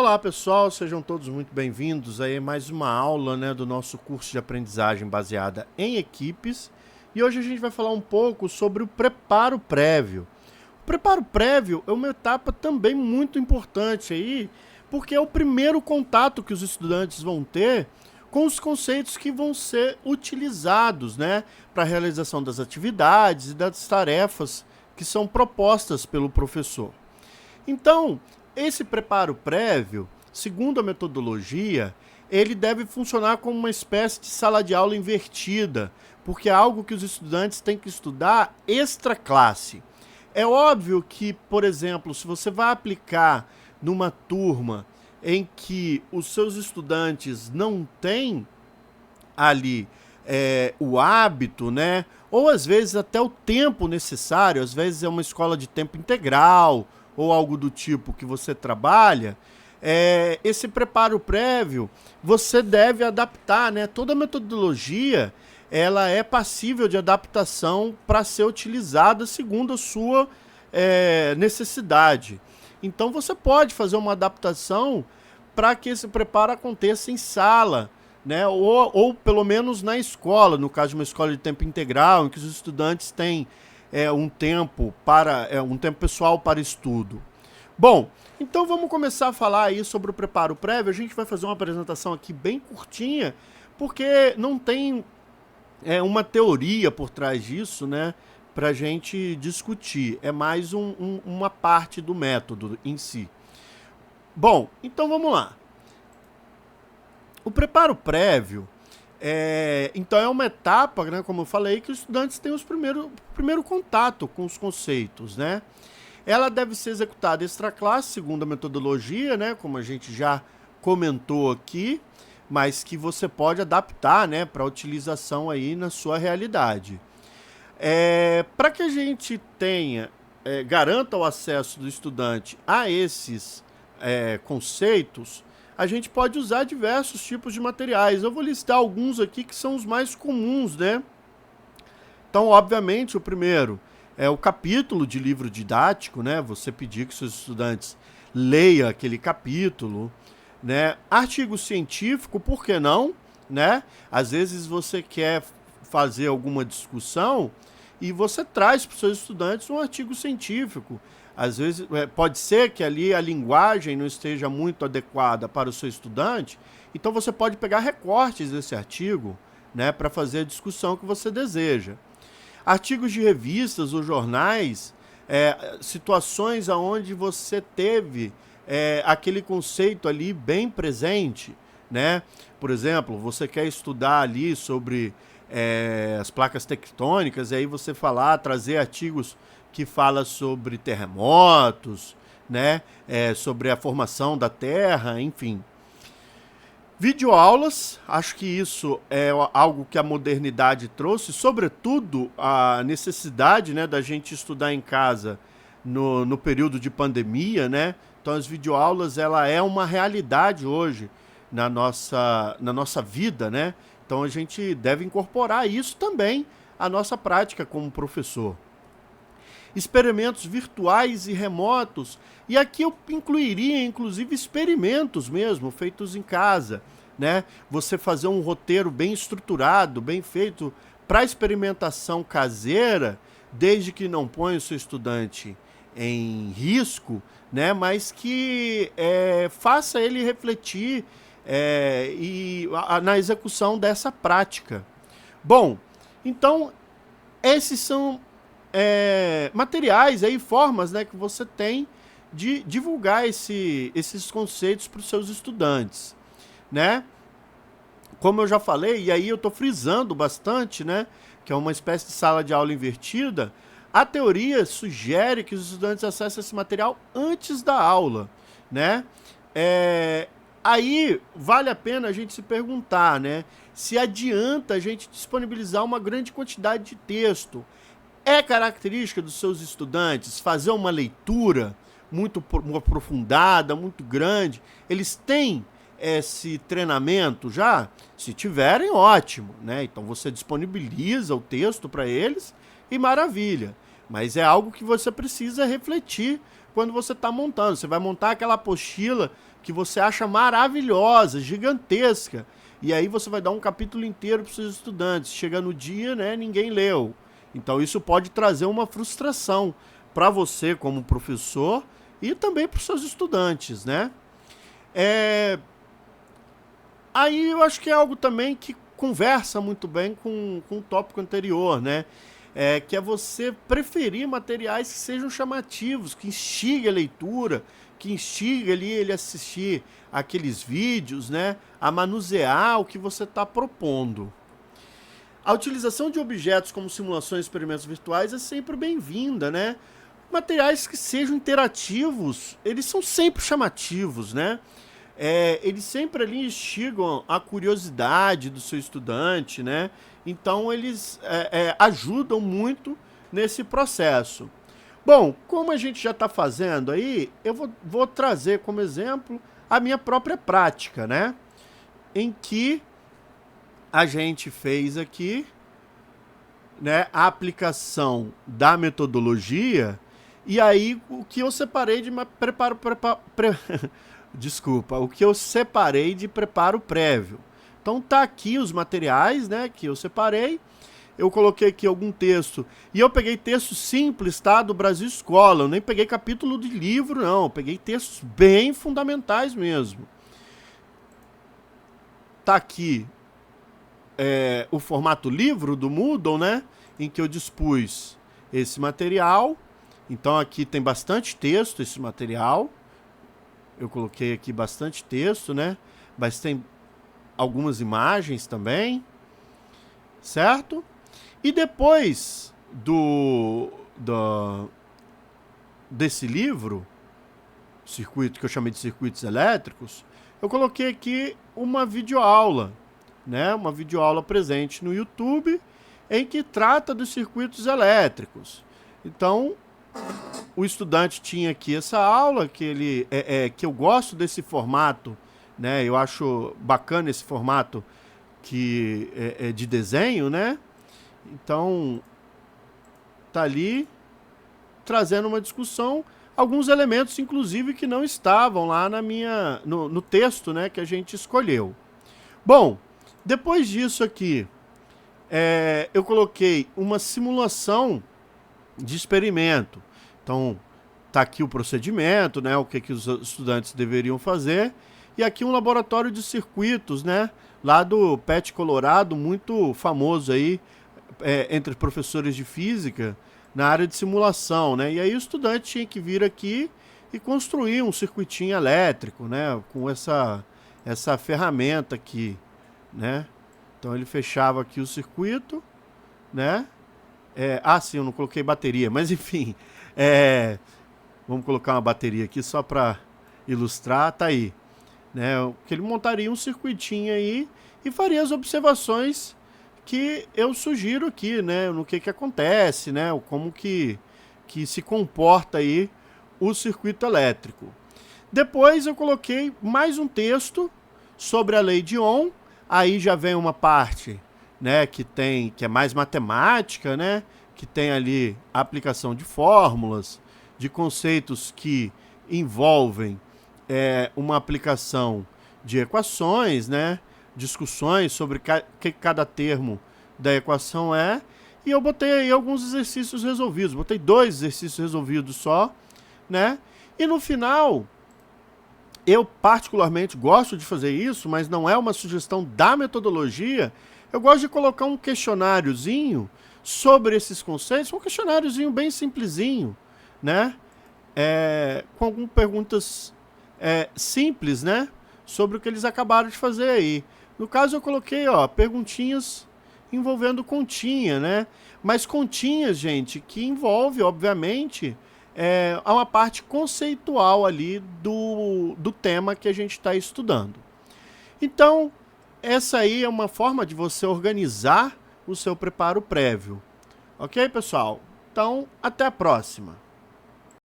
Olá pessoal, sejam todos muito bem-vindos a mais uma aula, do nosso curso de aprendizagem baseada em equipes. E hoje a gente vai falar um pouco sobre o preparo prévio. O preparo prévio é uma etapa também muito importante aí, porque é o primeiro contato que os estudantes vão ter com os conceitos que vão ser utilizados, para a realização das atividades e das tarefas que são propostas pelo professor. Então, esse preparo prévio, segundo a metodologia, ele deve funcionar como uma espécie de sala de aula invertida, porque é algo que os estudantes têm que estudar extra classe. É óbvio que, por exemplo, se você vai aplicar numa turma em que os seus estudantes não têm ali o hábito, ou às vezes até o tempo necessário, às vezes é uma escola de tempo integral, ou algo do tipo que você trabalha, esse preparo prévio você deve adaptar, Toda a metodologia ela é passível de adaptação para ser utilizada segundo a sua necessidade. Então você pode fazer uma adaptação para que esse preparo aconteça em sala, ou pelo menos na escola, no caso de uma escola de tempo integral, em que os estudantes têm um tempo pessoal para estudo. Bom, então vamos começar a falar aí sobre o preparo prévio. A gente vai fazer uma apresentação aqui bem curtinha, porque não tem uma teoria por trás disso, para a gente discutir. É mais uma parte do método em si. Bom, então vamos lá. O preparo prévio então é uma etapa, como eu falei, que os estudantes têm o primeiro contato com os conceitos, Ela deve ser executada extra classe, segundo a metodologia, como a gente já comentou aqui, mas que você pode adaptar, para utilização aí na sua realidade. Para que a gente garanta o acesso do estudante a esses conceitos, a gente pode usar diversos tipos de materiais. Eu vou listar alguns aqui que são os mais comuns, Então, obviamente, o primeiro é o capítulo de livro didático, Você pedir que seus estudantes leiam aquele capítulo, Artigo científico, por que não, Às vezes você quer fazer alguma discussão e você traz para os seus estudantes um artigo científico. Às vezes pode ser que ali a linguagem não esteja muito adequada para o seu estudante, então você pode pegar recortes desse artigo, para fazer a discussão que você deseja. Artigos de revistas ou jornais, situações onde você teve aquele conceito ali bem presente, Por exemplo, você quer estudar ali sobre as placas tectônicas, e aí você trazer artigos que fala sobre terremotos, sobre a formação da Terra, enfim. Videoaulas, acho que isso é algo que a modernidade trouxe, sobretudo a necessidade, da gente estudar em casa no período de pandemia, Então as videoaulas, ela é uma realidade hoje na nossa vida, Então a gente deve incorporar isso também à nossa prática como professor. Experimentos virtuais e remotos, e aqui eu incluiria inclusive experimentos mesmo, feitos em casa, Você fazer um roteiro bem estruturado, bem feito para experimentação caseira, desde que não ponha o seu estudante em risco, mas que faça ele refletir na execução dessa prática. Bom, então esses são materiais, formas que você tem de divulgar esses conceitos para os seus estudantes, Como eu já falei, e aí eu estou frisando bastante, que é uma espécie de sala de aula invertida, a teoria sugere que os estudantes acessem esse material antes da aula, Aí vale a pena a gente se perguntar, se adianta a gente disponibilizar uma grande quantidade de texto. É característica dos seus estudantes fazer uma leitura muito aprofundada, muito grande? Eles têm esse treinamento já? Se tiverem, ótimo, Então você disponibiliza o texto para eles e maravilha. Mas é algo que você precisa refletir quando você está montando. Você vai montar aquela apostila que você acha maravilhosa, gigantesca, e aí você vai dar um capítulo inteiro para os seus estudantes. Chega no dia, né, ninguém leu. Então isso pode trazer uma frustração para você como professor e também para os seus estudantes, né? Aí eu acho que é algo também que conversa muito bem com o tópico anterior, né? Que é você preferir materiais que sejam chamativos, que instiguem a leitura, que instigue ali ele a assistir aqueles vídeos, né? A manusear o que você está propondo. A utilização de objetos como simulações e experimentos virtuais é sempre bem-vinda, né? Materiais que sejam interativos, eles são sempre chamativos, né? Eles sempre ali instigam a curiosidade do seu estudante, né? Então eles ajudam muito nesse processo. Bom, como a gente já está fazendo aí, eu vou trazer como exemplo a minha própria prática, né? Em que a gente fez aqui, né, a aplicação da metodologia, e aí o que eu separei de desculpa, o que eu separei de preparo prévio. Então tá aqui os materiais, né, que eu separei. Eu coloquei aqui algum texto, e eu peguei texto simples, tá, do Brasil Escola, eu nem peguei capítulo de livro, não, eu peguei textos bem fundamentais mesmo. Tá aqui o formato livro do Moodle, né, em que eu dispus esse material. Então aqui tem bastante texto esse material. Eu coloquei aqui bastante texto, né, mas tem algumas imagens também, certo? E depois desse livro, circuito que eu chamei de circuitos elétricos, eu coloquei aqui uma videoaula, né? Uma videoaula presente no YouTube em que trata dos circuitos elétricos. Então, o estudante tinha aqui essa aula, que eu gosto desse formato, né? Eu acho bacana esse formato que é de desenho, né? Então, tá ali trazendo uma discussão, alguns elementos, inclusive, que não estavam lá no texto, né, que a gente escolheu. Bom, depois disso aqui, eu coloquei uma simulação de experimento. Então, tá aqui o procedimento, né, o que os estudantes deveriam fazer, e aqui um laboratório de circuitos, né, lá do PET Colorado, muito famoso aí, entre professores de física, na área de simulação, né? E aí o estudante tinha que vir aqui e construir um circuitinho elétrico, né? Com essa ferramenta aqui, né? Então ele fechava aqui o circuito, né? Sim, eu não coloquei bateria, mas enfim, vamos colocar uma bateria aqui só para ilustrar, tá aí, né? Que ele montaria um circuitinho aí e faria as observações que eu sugiro aqui, né, no que acontece, né, como que se comporta aí o circuito elétrico. Depois eu coloquei mais um texto sobre a lei de Ohm, aí já vem uma parte, né, que é mais matemática, né, que tem ali a aplicação de fórmulas, de conceitos que envolvem uma aplicação de equações, né, discussões sobre o que cada termo da equação é, e eu botei aí alguns exercícios resolvidos, botei 2 exercícios resolvidos só, né, e no final, eu particularmente gosto de fazer isso, mas não é uma sugestão da metodologia, eu gosto de colocar um questionáriozinho sobre esses conceitos, um questionáriozinho bem simplesinho, né, com algumas perguntas simples, né, sobre o que eles acabaram de fazer aí. No caso eu coloquei, ó, perguntinhas envolvendo continha, né? Mas continhas, gente, que envolve, obviamente, uma parte conceitual ali do tema que a gente está estudando. Então, essa aí é uma forma de você organizar o seu preparo prévio. Ok, pessoal? Então, até a próxima.